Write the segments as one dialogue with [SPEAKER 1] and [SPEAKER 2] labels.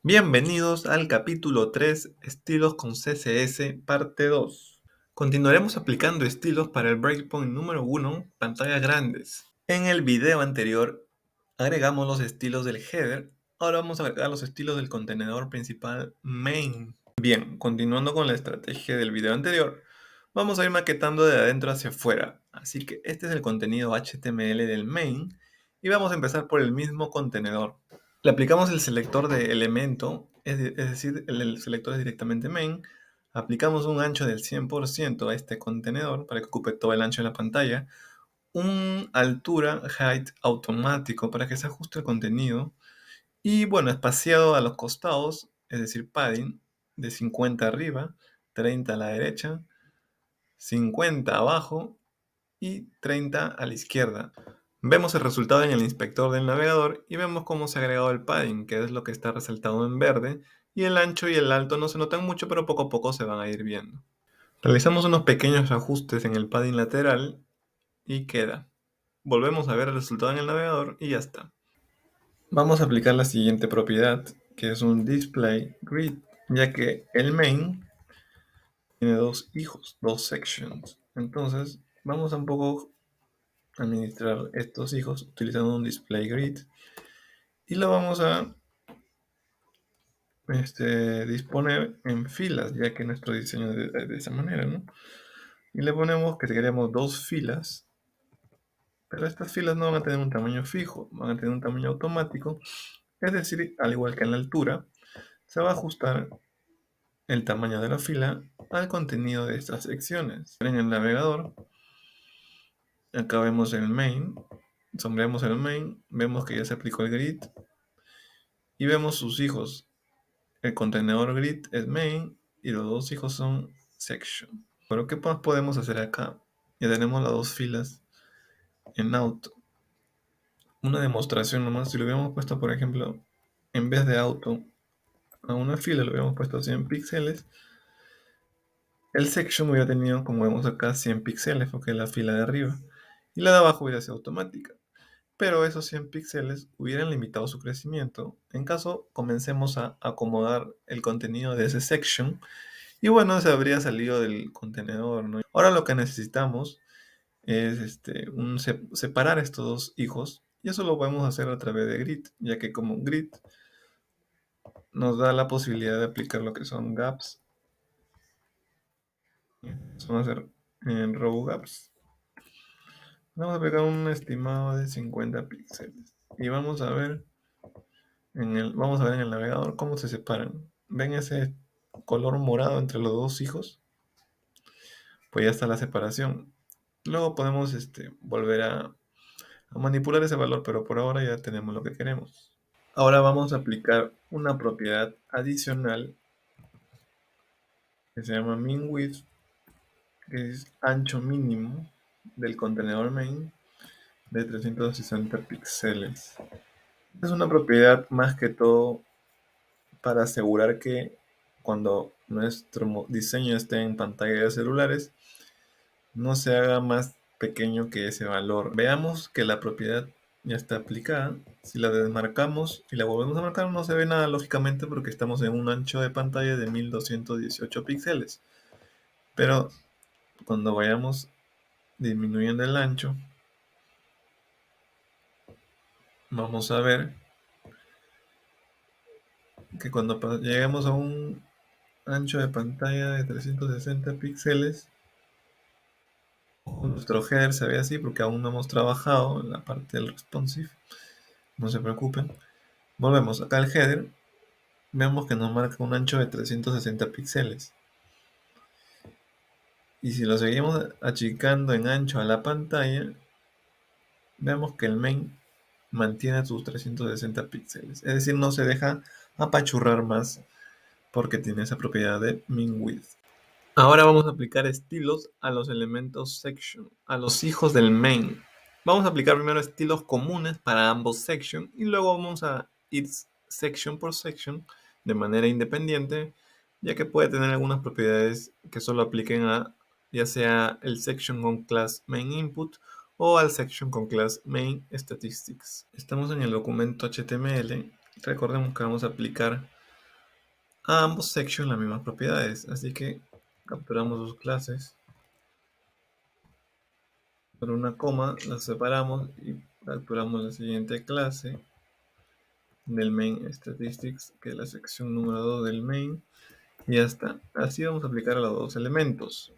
[SPEAKER 1] Bienvenidos al capítulo 3, estilos con CSS, parte 2. Continuaremos aplicando estilos para el breakpoint número 1, pantallas grandes. En el video anterior agregamos los estilos del header, ahora vamos a agregar los estilos del contenedor principal main. Bien, continuando con la estrategia del video anterior, vamos a ir maquetando de adentro hacia afuera. Así que este es el contenido HTML del main y vamos a empezar por el mismo contenedor. Le aplicamos el selector de elemento, es decir, el selector es directamente main. Aplicamos un ancho del 100% a este contenedor para que ocupe todo el ancho de la pantalla. Un altura height automático para que se ajuste el contenido. Y bueno, espaciado a los costados, es decir, padding de 50 arriba, 30 a la derecha, 50 abajo y 30 a la izquierda. Vemos el resultado en el inspector del navegador y vemos cómo se ha agregado el padding, que es lo que está resaltado en verde, y el ancho y el alto no se notan mucho, pero poco a poco se van a ir viendo. Realizamos unos pequeños ajustes en el padding lateral y queda. Volvemos a ver el resultado en el navegador y ya está. Vamos a aplicar la siguiente propiedad, que es un display grid, ya que el main tiene dos hijos, dos sections. Entonces, vamos a un poco administrar estos hijos utilizando un display grid y lo vamos a disponer en filas, ya que nuestro diseño es de esa manera, ¿no? Y le ponemos que queremos dos filas, pero estas filas no van a tener un tamaño fijo, van a tener un tamaño automático, es decir, al igual que en la altura, se va a ajustar el tamaño de la fila al contenido de estas secciones. En el navegador, acá vemos el main, sombreamos el main, vemos que ya se aplicó el grid y vemos sus hijos. El contenedor grid es main y los dos hijos son section. Pero ¿qué más podemos hacer acá? Ya tenemos las dos filas en auto. Una demostración nomás, si lo hubiéramos puesto, por ejemplo, en vez de auto, a una fila lo hubiéramos puesto 100 píxeles, el section hubiera tenido, como vemos acá, 100 píxeles, porque es la fila de arriba, y la de abajo hubiera sido automática. Pero esos 100 píxeles hubieran limitado su crecimiento en caso comencemos a acomodar el contenido de ese section. Y bueno, se habría salido del contenedor, ¿no? Ahora lo que necesitamos es separar estos dos hijos. Y eso lo podemos hacer a través de grid, ya que como grid nos da la posibilidad de aplicar lo que son gaps. Vamos a hacer en row gaps. Vamos a pegar un estimado de 50 píxeles. Y vamos a ver vamos a ver en el navegador cómo se separan. ¿Ven ese color morado entre los dos hijos? Pues ya está la separación. Luego podemos volver a manipular ese valor, pero por ahora ya tenemos lo que queremos. Ahora vamos a aplicar una propiedad adicional que se llama min-width, que es ancho mínimo del contenedor main de 360 píxeles. Es una propiedad más que todo para asegurar que cuando nuestro diseño esté en pantalla de celulares no se haga más pequeño que ese valor. Veamos que la propiedad ya está aplicada. Si la desmarcamos y la volvemos a marcar, no se ve nada lógicamente porque estamos en un ancho de pantalla de 1218 píxeles. Pero cuando vayamos disminuyendo el ancho, vamos a ver que cuando lleguemos a un ancho de pantalla de 360 píxeles, nuestro header se ve así porque aún no hemos trabajado en la parte del responsive. No se preocupen. Volvemos acá al header. Vemos que nos marca un ancho de 360 píxeles. Y si lo seguimos achicando en ancho a la pantalla, vemos que el main mantiene sus 360 píxeles. Es decir, no se deja apachurrar más porque tiene esa propiedad de min width. Ahora vamos a aplicar estilos a los elementos section, a los hijos del main. Vamos a aplicar primero estilos comunes para ambos section y luego vamos a ir section por section de manera independiente, ya que puede tener algunas propiedades que solo apliquen a ya sea el section con class main input o al section con class main statistics. Estamos en el documento HTML. Recordemos que vamos a aplicar a ambos sections las mismas propiedades. Así que capturamos sus clases por una coma, las separamos y capturamos la siguiente clase del main statistics, que es la sección número 2 del main, y ya está. Así vamos a aplicar a los dos elementos.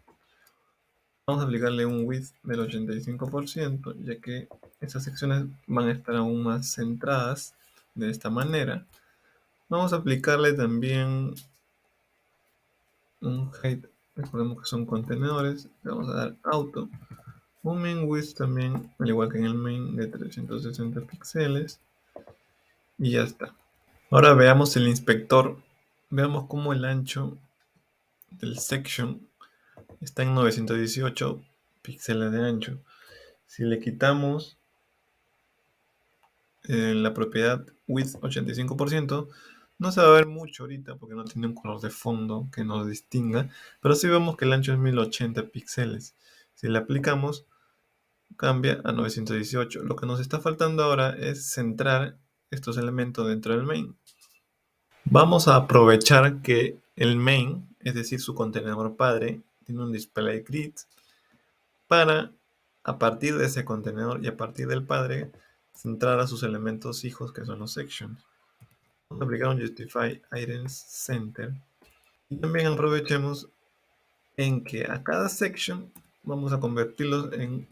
[SPEAKER 1] Vamos a aplicarle un width del 85%, ya que esas secciones van a estar aún más centradas de esta manera. Vamos a aplicarle también un height, recordemos que son contenedores, le vamos a dar auto. Un main width también, al igual que en el main, de 360 píxeles. Y ya está. Ahora veamos el inspector. Veamos cómo el ancho del section está en 918 píxeles de ancho. Si le quitamos la propiedad width 85%, no se va a ver mucho ahorita porque no tiene un color de fondo que nos distinga, pero sí vemos que el ancho es 1080 píxeles. Si le aplicamos, cambia a 918. Lo que nos está faltando ahora es centrar estos elementos dentro del main. Vamos a aprovechar que el main, es decir, su contenedor padre, tiene un display grid para, a partir de ese contenedor y a partir del padre, centrar a sus elementos hijos que son los sections. Vamos a aplicar un justify items center y también aprovechemos en que a cada section vamos a convertirlos en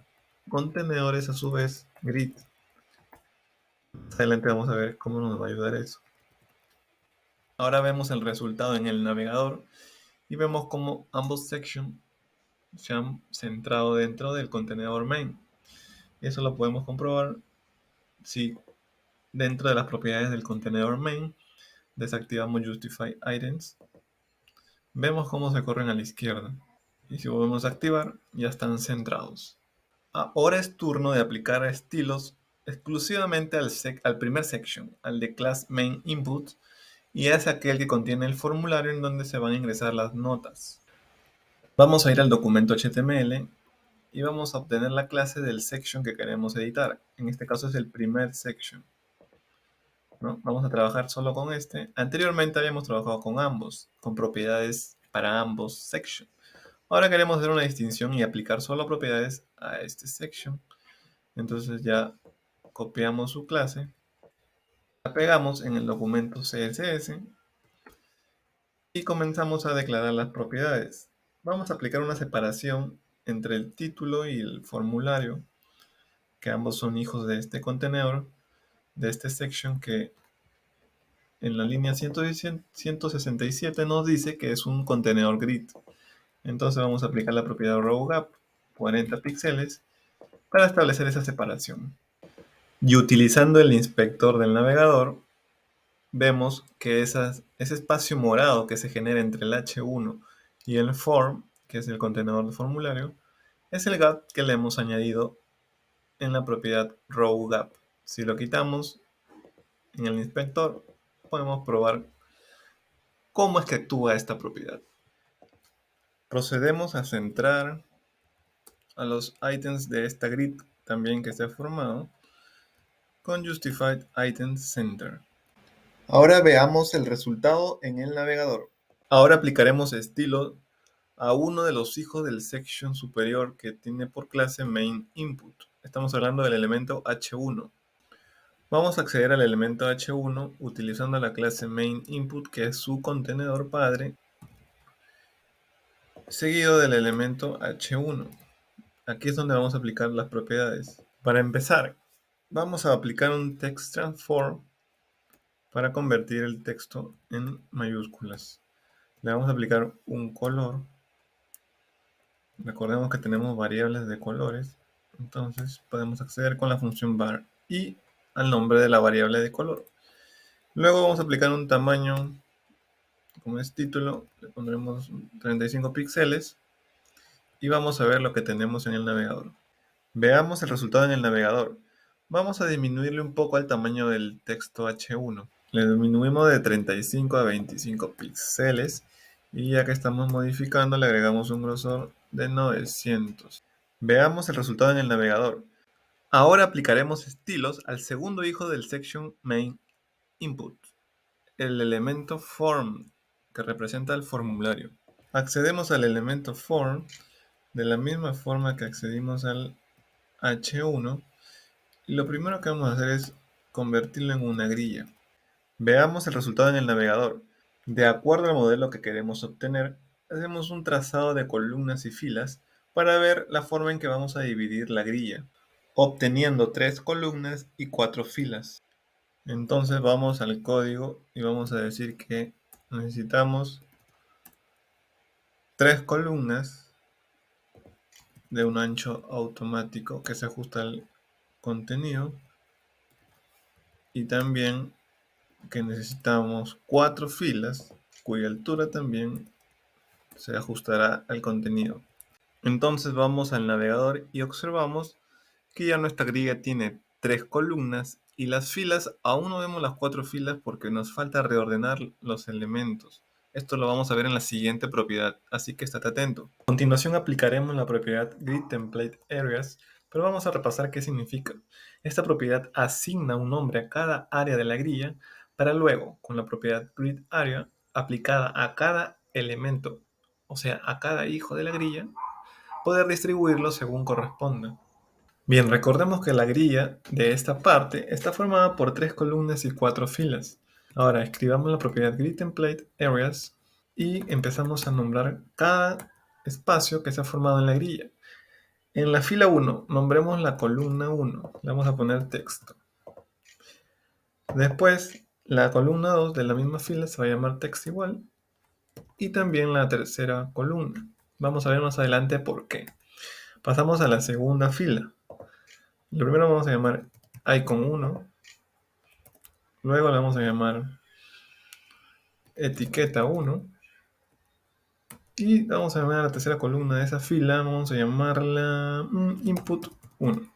[SPEAKER 1] contenedores a su vez grid. Más adelante vamos a ver cómo nos va a ayudar eso. Ahora vemos el resultado en el navegador y vemos cómo ambos sections se han centrado dentro del contenedor main. Y eso lo podemos comprobar si dentro de las propiedades del contenedor main desactivamos justify items. Vemos cómo se corren a la izquierda. Y si volvemos a activar, ya están centrados. Ahora es turno de aplicar estilos exclusivamente al primer section, al de class main input, y es aquel que contiene el formulario en donde se van a ingresar las notas. Vamos a ir al documento HTML y vamos a obtener la clase del section que queremos editar. En este caso es el primer section, ¿no? Vamos a trabajar solo con este. Anteriormente habíamos trabajado con ambos, con propiedades para ambos sections. Ahora queremos hacer una distinción y aplicar solo propiedades a este section. Entonces ya copiamos su clase, la pegamos en el documento CSS y comenzamos a declarar las propiedades. Vamos a aplicar una separación entre el título y el formulario, que ambos son hijos de este contenedor, de este section, que en la línea 167 nos dice que es un contenedor grid. Entonces vamos a aplicar la propiedad rowGap 40 píxeles para establecer esa separación. Y utilizando el inspector del navegador, vemos que ese espacio morado que se genera entre el H1 y el form, que es el contenedor de formulario, es el gap que le hemos añadido en la propiedad rowGap. Si lo quitamos en el inspector, podemos probar cómo es que actúa esta propiedad. Procedemos a centrar a los items de esta grid también que se ha formado con Justified Items Center. Ahora veamos el resultado en el navegador. Ahora aplicaremos estilo a uno de los hijos del section superior que tiene por clase main input. Estamos hablando del elemento H1. Vamos a acceder al elemento H1 utilizando la clase main input, que es su contenedor padre, seguido del elemento H1. Aquí es donde vamos a aplicar las propiedades. Para empezar, vamos a aplicar un text transform para convertir el texto en mayúsculas. Le vamos a aplicar un color. Recordemos que tenemos variables de colores, entonces podemos acceder con la función var y al nombre de la variable de color. Luego vamos a aplicar un tamaño, como es título, le pondremos 35 píxeles y vamos a ver lo que tenemos en el navegador. Veamos el resultado en el navegador. Vamos a disminuirle un poco al tamaño del texto H1. Le disminuimos de 35 a 25 píxeles y ya que estamos modificando le agregamos un grosor de 900. Veamos el resultado en el navegador. Ahora aplicaremos estilos al segundo hijo del section main input, el elemento form. que representa el formulario. Accedemos al elemento form de la misma forma que accedimos al H1 y lo primero que vamos a hacer es convertirlo en una grilla. Veamos el resultado en el navegador. De acuerdo al modelo que queremos obtener, hacemos un trazado de columnas y filas para ver la forma en que vamos a dividir la grilla, obteniendo 3 columnas y 4 filas. Entonces vamos al código y vamos a decir que necesitamos 3 columnas de un ancho automático que se ajusta al contenido y también que necesitamos 4 filas cuya altura también se ajustará al contenido. Entonces vamos al navegador y observamos que ya nuestra grilla tiene 3 columnas y las filas, aún no vemos las 4 filas porque nos falta reordenar los elementos. Esto lo vamos a ver en la siguiente propiedad, así que estate atento. A continuación aplicaremos la propiedad GridTemplateAreas, pero vamos a repasar qué significa. Esta propiedad asigna un nombre a cada área de la grilla para luego, con la propiedad GridArea aplicada a cada elemento, o sea, a cada hijo de la grilla, poder distribuirlo según corresponda. Bien, recordemos que la grilla de esta parte está formada por 3 columnas y 4 filas. Ahora escribamos la propiedad GridTemplateAreas y empezamos a nombrar cada espacio que se ha formado en la grilla. En la fila 1, nombremos la columna 1, le vamos a poner texto. Después, la columna 2 de la misma fila se va a llamar text igual y también la tercera columna. Vamos a ver más adelante por qué. Pasamos a la segunda fila. Lo primero vamos a llamar icon 1, luego le vamos a llamar etiqueta 1 y vamos a llamar a la tercera columna de esa fila, vamos a llamarla input 1.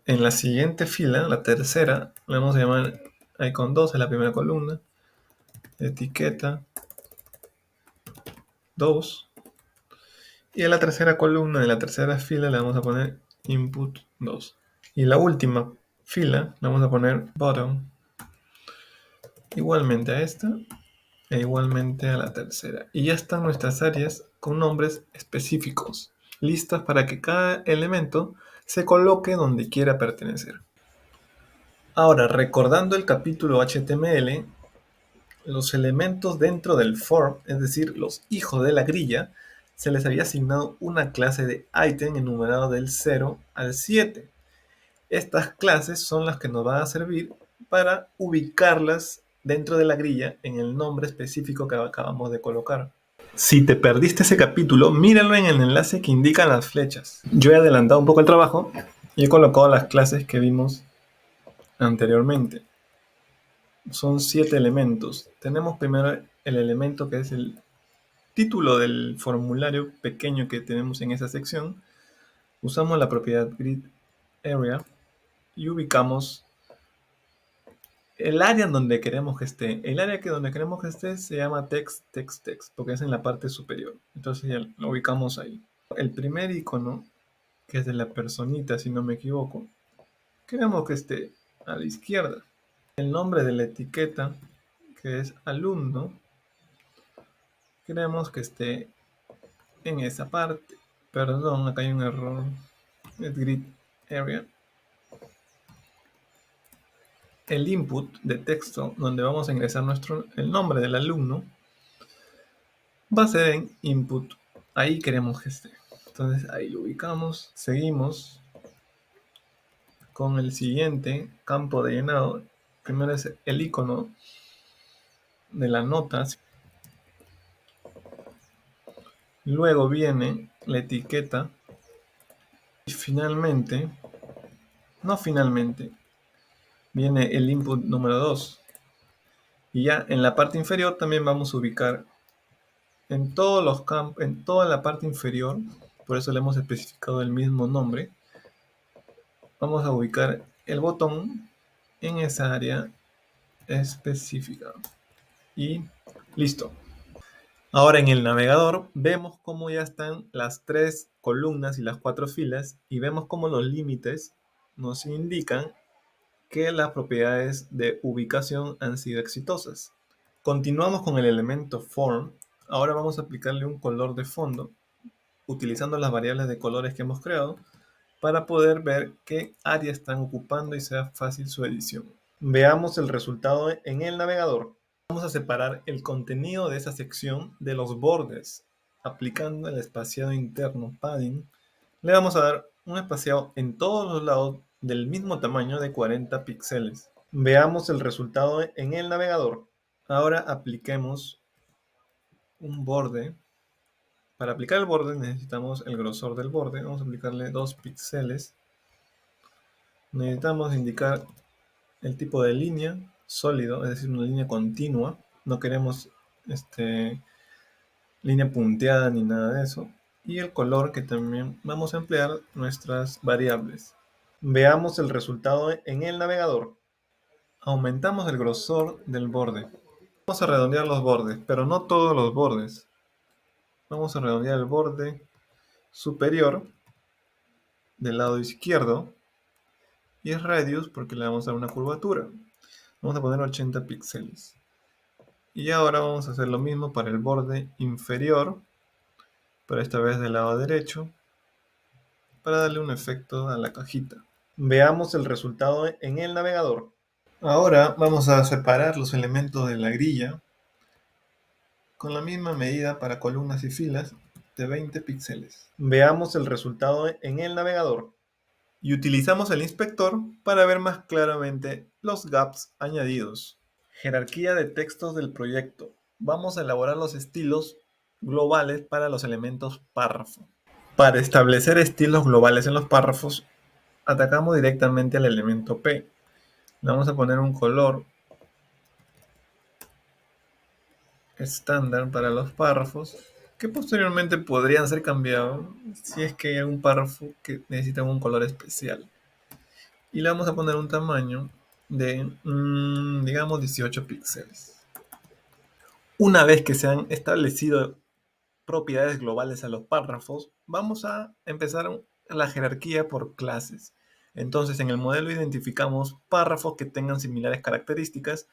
[SPEAKER 1] En la siguiente fila, la tercera, le vamos a llamar icon 2, es la primera columna, etiqueta 2 y en la tercera columna de la tercera fila le vamos a poner input 2. Y la última fila le vamos a poner bottom igualmente a esta e igualmente a la tercera. Y ya están nuestras áreas con nombres específicos, listas para que cada elemento se coloque donde quiera pertenecer. Ahora, recordando el capítulo HTML, los elementos dentro del form, es decir, los hijos de la grilla, se les había asignado una clase de item enumerado del 0 al 7. Estas clases son las que nos van a servir para ubicarlas dentro de la grilla en el nombre específico que acabamos de colocar. Si te perdiste ese capítulo, míralo en el enlace que indican las flechas. Yo he adelantado un poco el trabajo y he colocado las clases que vimos anteriormente. Son 7 elementos. Tenemos primero el elemento que es el título del formulario pequeño que tenemos en esa sección. Usamos la propiedad GridArea y ubicamos el área en donde queremos que esté. El área donde queremos que esté se llama text, text, text, porque es en la parte superior. Entonces ya lo ubicamos ahí. El primer icono, que es de la personita, si no me equivoco, queremos que esté a la izquierda. El nombre de la etiqueta, que es alumno, queremos que esté en esa parte. Perdón, acá hay un error. Es GridArea. El input de texto, donde vamos a ingresar el nombre del alumno, va a ser en input. Ahí queremos que esté. Entonces ahí lo ubicamos. Seguimos con el siguiente campo de llenado. Primero es el icono de la nota. Luego viene la etiqueta. Y finalmente, viene el input número 2. Y ya en la parte inferior también vamos a ubicar en todos los campos, en toda la parte inferior, por eso le hemos especificado el mismo nombre, vamos a ubicar el botón en esa área específica. Y listo. Ahora en el navegador vemos cómo ya están las 3 columnas y las 4 filas y vemos cómo los límites nos indican que las propiedades de ubicación han sido exitosas. Continuamos con el elemento form. Ahora vamos a aplicarle un color de fondo utilizando las variables de colores que hemos creado para poder ver qué área están ocupando y sea fácil su edición. Veamos el resultado en el navegador. Vamos a separar el contenido de esa sección de los bordes. Aplicando el espaciado interno padding, le vamos a dar un espaciado en todos los lados del mismo tamaño de 40 píxeles. Veamos el resultado en el navegador. Ahora apliquemos un borde. Para aplicar el borde necesitamos el grosor del borde. Vamos a aplicarle 2 píxeles. Necesitamos indicar el tipo de línea, sólido, es decir, una línea continua. No queremos línea punteada ni nada de eso. Y el color, que también vamos a emplear nuestras variables. Veamos el resultado en el navegador. Aumentamos el grosor del borde. Vamos a redondear los bordes, pero no todos los bordes. Vamos a redondear el borde superior del lado izquierdo. Y es radius porque le vamos a dar una curvatura. Vamos a poner 80 píxeles. Y ahora vamos a hacer lo mismo para el borde inferior, pero esta vez del lado derecho, para darle un efecto a la cajita. Veamos el resultado en el navegador. Ahora vamos a separar los elementos de la grilla con la misma medida para columnas y filas de 20 píxeles. Veamos el resultado en el navegador. Y utilizamos el inspector para ver más claramente los gaps añadidos. Jerarquía de textos del proyecto. Vamos a elaborar los estilos globales para los elementos párrafo. Para establecer estilos globales en los párrafos, atacamos directamente al elemento P. Le vamos a poner un color estándar para los párrafos, que posteriormente podrían ser cambiados si es que hay algún párrafo que necesita un color especial. Y le vamos a poner un tamaño de, digamos, 18 píxeles. Una vez que se han establecido propiedades globales a los párrafos, vamos a empezar la jerarquía por clases. Entonces, en el modelo identificamos párrafos que tengan similares características,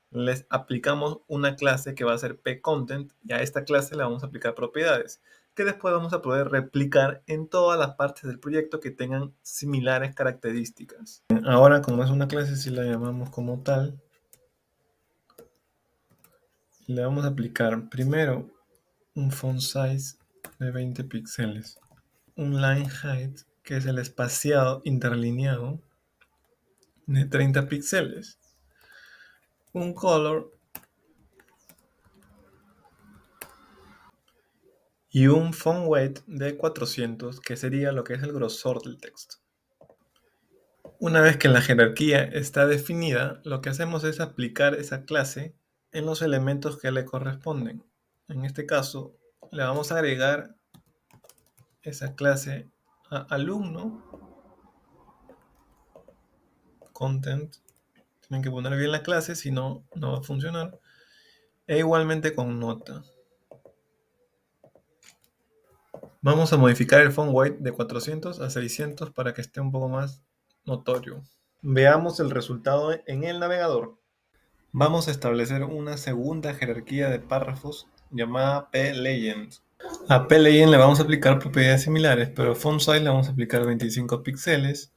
[SPEAKER 1] les aplicamos una clase que va a ser pcontent y a esta clase le vamos a aplicar propiedades que después vamos a poder replicar en todas las partes del proyecto que tengan similares características. Ahora, como es una clase, si la llamamos como tal, le vamos a aplicar primero un font size de 20 píxeles, un line height, que es el espaciado interlineado, de 30 píxeles, un color y un font weight de 400, que sería lo que es el grosor del texto. Una vez que la jerarquía está definida, lo que hacemos es aplicar esa clase en los elementos que le corresponden. En este caso, le vamos a agregar esa clase a alumno, content. Tienen que poner bien la clase, si no, no va a funcionar. E igualmente con nota. Vamos a modificar el font weight de 400 a 600 para que esté un poco más notorio. Veamos el resultado en el navegador. Vamos a establecer una segunda jerarquía de párrafos llamada plegend. A plegend le vamos a aplicar propiedades similares, pero font size le vamos a aplicar 25 píxeles,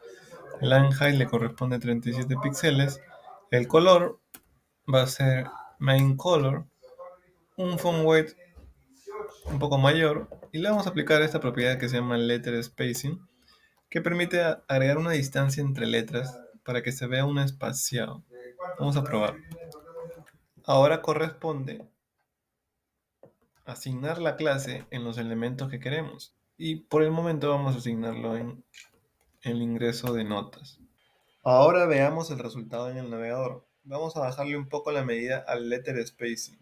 [SPEAKER 1] el line height le corresponde 37 píxeles, el color va a ser main color, un font weight un poco mayor, y le vamos a aplicar esta propiedad que se llama letter spacing, que permite agregar una distancia entre letras para que se vea un espaciado. Vamos a probar. Ahora corresponde asignar la clase en los elementos que queremos, y por el momento vamos a asignarlo en el ingreso de notas. Ahora veamos el resultado en el navegador. Vamos a bajarle un poco la medida al letter spacing.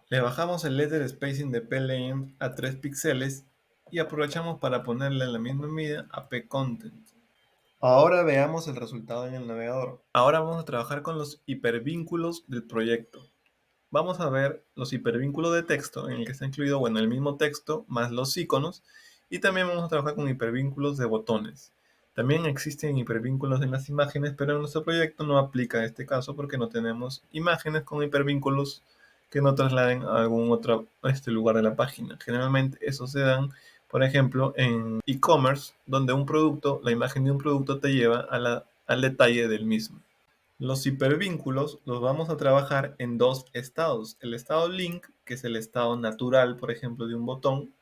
[SPEAKER 1] Le bajamos el letter spacing de plegend a 3 píxeles y aprovechamos para ponerle la misma medida a pcontent. Ahora veamos el resultado en el navegador. Ahora vamos a trabajar con los hipervínculos del proyecto. Vamos a ver los hipervínculos de texto en el que está incluido, bueno, el mismo texto más los iconos, y también vamos a trabajar con hipervínculos de botones. También existen hipervínculos en las imágenes, pero en nuestro proyecto no aplica este caso porque no tenemos imágenes con hipervínculos que no trasladen a algún otro lugar de la página. Generalmente eso se dan, por ejemplo, en e-commerce, donde la imagen de un producto te lleva al detalle del mismo. Los hipervínculos los vamos a trabajar en dos estados. El estado link, que es el estado natural, por ejemplo, de un botón,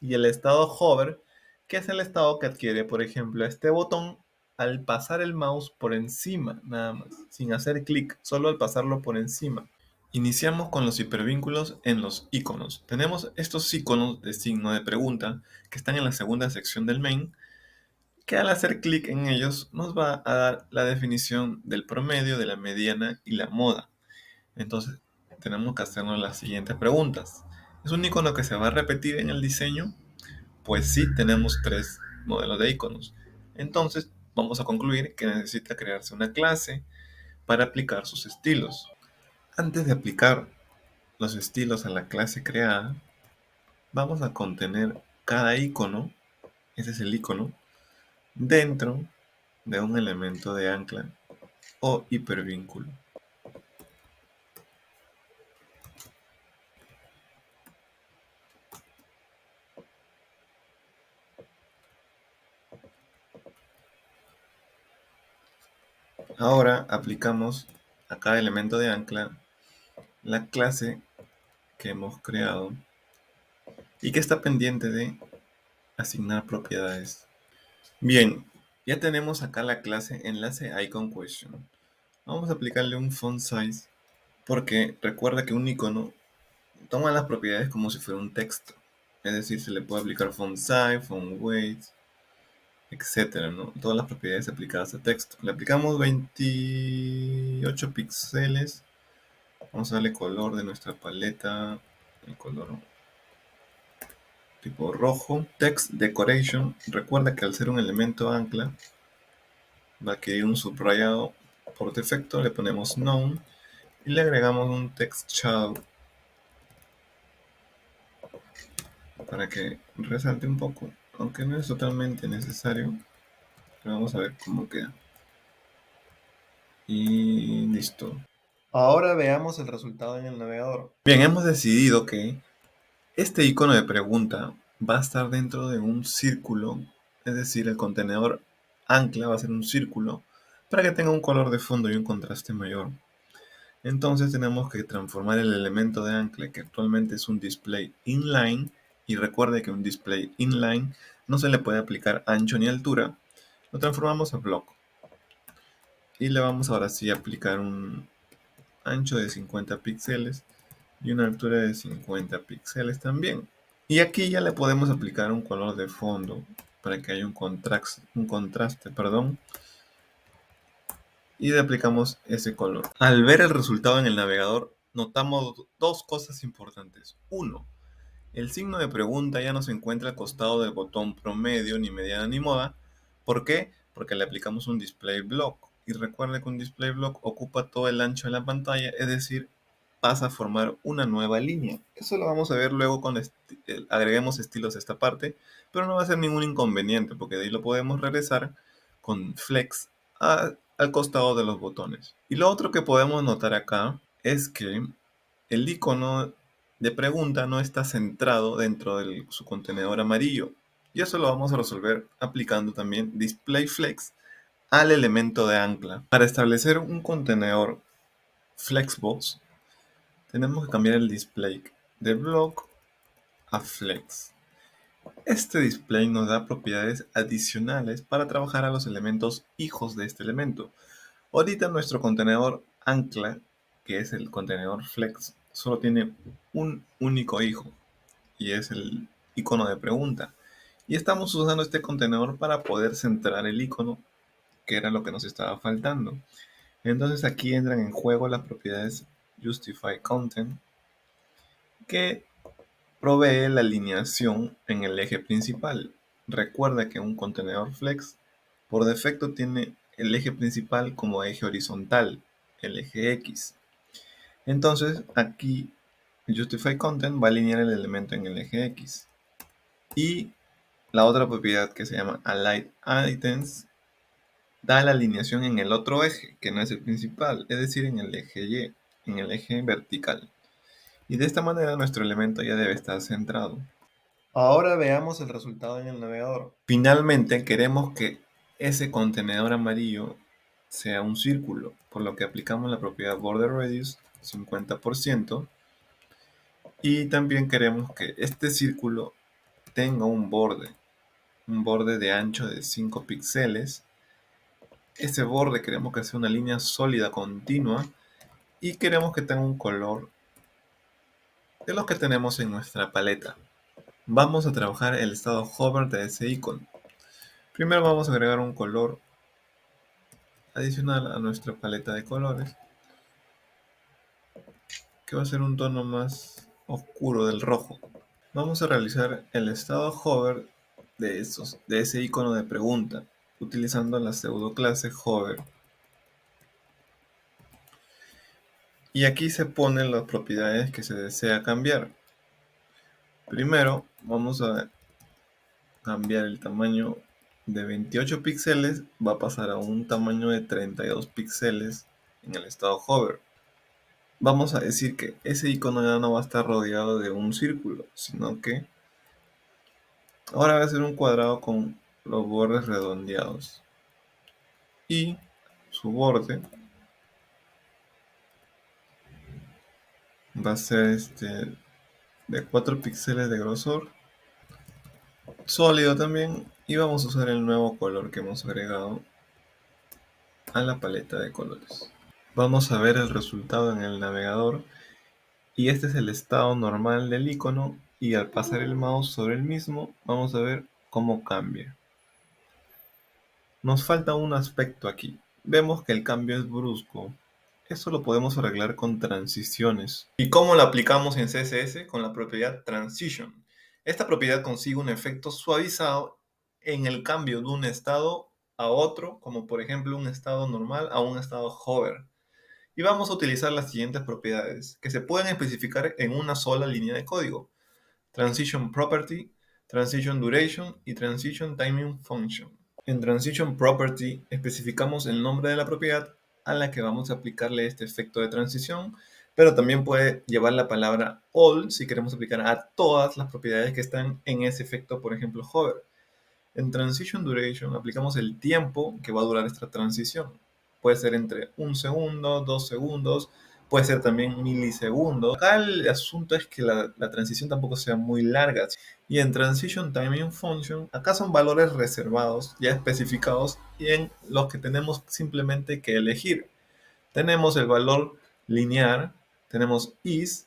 [SPEAKER 1] y el estado hover, que es el estado que adquiere, por ejemplo, este botón al pasar el mouse por encima, nada más, sin hacer clic, solo al pasarlo por encima. Iniciamos con los hipervínculos en los iconos. Tenemos estos iconos de signo de pregunta que están en la segunda sección del main, que al hacer clic en ellos nos va a dar la definición del promedio, de la mediana y la moda. Entonces, tenemos que hacernos las siguientes preguntas. ¿Es un icono que se va a repetir en el diseño? Pues sí, tenemos tres modelos de iconos. Entonces, vamos a concluir que necesita crearse una clase para aplicar sus estilos. Antes de aplicar los estilos a la clase creada, vamos a contener cada icono, ese es el icono, dentro de un elemento de ancla o hipervínculo. Ahora aplicamos a cada elemento de ancla la clase que hemos creado y que está pendiente de asignar propiedades. Bien, ya tenemos acá la clase enlace icon question. Vamos a aplicarle un font size porque recuerda que un icono toma las propiedades como si fuera un texto. Es decir, se le puede aplicar font size, font weight, etcétera, ¿no? Todas las propiedades aplicadas a texto. Le aplicamos 28 píxeles. Vamos a darle color de nuestra paleta, el color tipo rojo. Text decoration. Recuerda que al ser un elemento ancla va a adquirir un subrayado por defecto. Le ponemos none y le agregamos un text shadow para que resalte un poco, aunque no es totalmente necesario. Pero vamos a ver cómo queda. Y listo. Ahora veamos el resultado en el navegador. Bien, hemos decidido que este icono de pregunta va a estar dentro de un círculo, es decir, el contenedor ancla va a ser un círculo para que tenga un color de fondo y un contraste mayor. Entonces tenemos que transformar el elemento de ancla, que actualmente es un display inline, y recuerde que un display inline no se le puede aplicar ancho ni altura, lo transformamos a block. Y le vamos ahora sí a aplicar un ancho de 50 píxeles y una altura de 50 píxeles también. Y aquí ya le podemos aplicar un color de fondo para que haya un contraste, y le aplicamos ese color. Al ver el resultado en el navegador, notamos dos cosas importantes. Uno, el signo de pregunta ya no se encuentra al costado del botón promedio, ni mediana, ni moda. ¿Por qué? Porque le aplicamos un display block. Y recuerda que un display block ocupa todo el ancho de la pantalla, es decir, pasa a formar una nueva línea. Eso lo vamos a ver luego cuando agreguemos estilos a esta parte, pero no va a ser ningún inconveniente porque de ahí lo podemos regresar con flex al costado de los botones. Y lo otro que podemos notar acá es que el icono de pregunta no está centrado dentro de su contenedor amarillo. Y eso lo vamos a resolver aplicando también display flex al elemento de ancla. Para establecer un contenedor flexbox, tenemos que cambiar el display de block a flex. Este display nos da propiedades adicionales para trabajar a los elementos hijos de este elemento. Ahorita nuestro contenedor ancla, que es el contenedor flex, solo tiene un único hijo y es el icono de pregunta. Y estamos usando este contenedor para poder centrar el icono, que era lo que nos estaba faltando. Entonces aquí entran en juego las propiedades Justify Content, que provee la alineación en el eje principal. Recuerda que un contenedor flex por defecto tiene el eje principal como eje horizontal, el eje X. Entonces aquí Justify Content va a alinear el elemento en el eje X. Y la otra propiedad que se llama Align Items da la alineación en el otro eje, que no es el principal, es decir, en el eje Y, en el eje vertical. Y de esta manera nuestro elemento ya debe estar centrado. Ahora veamos el resultado en el navegador. Finalmente queremos que ese contenedor amarillo sea un círculo, por lo que aplicamos la propiedad border radius 50% y también queremos que este círculo tenga un borde de ancho de 5 píxeles. Ese borde queremos que sea una línea sólida continua y queremos que tenga un color de los que tenemos en nuestra paleta. Vamos a trabajar el estado hover de ese icono. Primero vamos a agregar un color adicional a nuestra paleta de colores, que va a ser un tono más oscuro del rojo. Vamos a realizar el estado hover de ese icono de pregunta, utilizando la pseudo clase hover. Y aquí se ponen las propiedades que se desea cambiar. Primero vamos a cambiar el tamaño de 28 píxeles, va a pasar a un tamaño de 32 píxeles en el estado hover. Vamos a decir que ese icono ya no va a estar rodeado de un círculo, sino que ahora va a ser un cuadrado con los bordes redondeados. Y su borde va a ser de 4 píxeles de grosor, sólido también, y vamos a usar el nuevo color que hemos agregado a la paleta de colores. Vamos a ver el resultado en el navegador y este es el estado normal del icono y al pasar el mouse sobre el mismo vamos a ver cómo cambia. Nos falta un aspecto aquí. Vemos que el cambio es brusco. Eso lo podemos arreglar con transiciones. ¿Y cómo lo aplicamos en CSS? Con la propiedad Transition. Esta propiedad consigue un efecto suavizado en el cambio de un estado a otro, como por ejemplo un estado normal a un estado hover. Y vamos a utilizar las siguientes propiedades, que se pueden especificar en una sola línea de código: Transition Property, Transition Duration y Transition Timing Function. En Transition Property especificamos el nombre de la propiedad a la que vamos a aplicarle este efecto de transición, pero también puede llevar la palabra all si queremos aplicar a todas las propiedades que están en ese efecto, por ejemplo, hover. En Transition Duration aplicamos el tiempo que va a durar esta transición. Puede ser entre 1 segundo, 2 segundos, puede ser también milisegundos. Acá el asunto es que la transición tampoco sea muy larga. Y en Transition Timing Function, acá son valores reservados, ya especificados, y en los que tenemos simplemente que elegir. Tenemos el valor lineal, tenemos is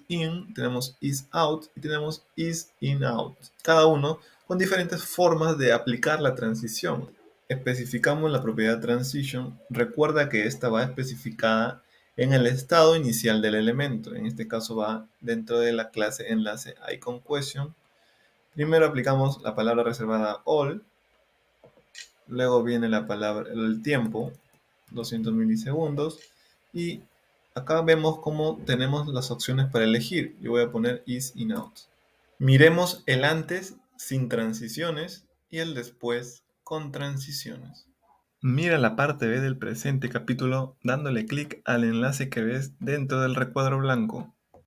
[SPEAKER 1] in, tenemos is out y tenemos is in out. Cada uno con diferentes formas de aplicar la transición. Especificamos la propiedad transition. Recuerda que esta va especificada en el estado inicial del elemento. En este caso va dentro de la clase enlace iconQuestion. Primero aplicamos la palabra reservada all. Luego viene la palabra, el tiempo, 200 milisegundos. Y acá vemos cómo tenemos las opciones para elegir. Yo voy a poner is in out. Miremos el antes sin transiciones y el después con transiciones. Mira la parte B del presente capítulo dándole clic al enlace que ves dentro del recuadro blanco.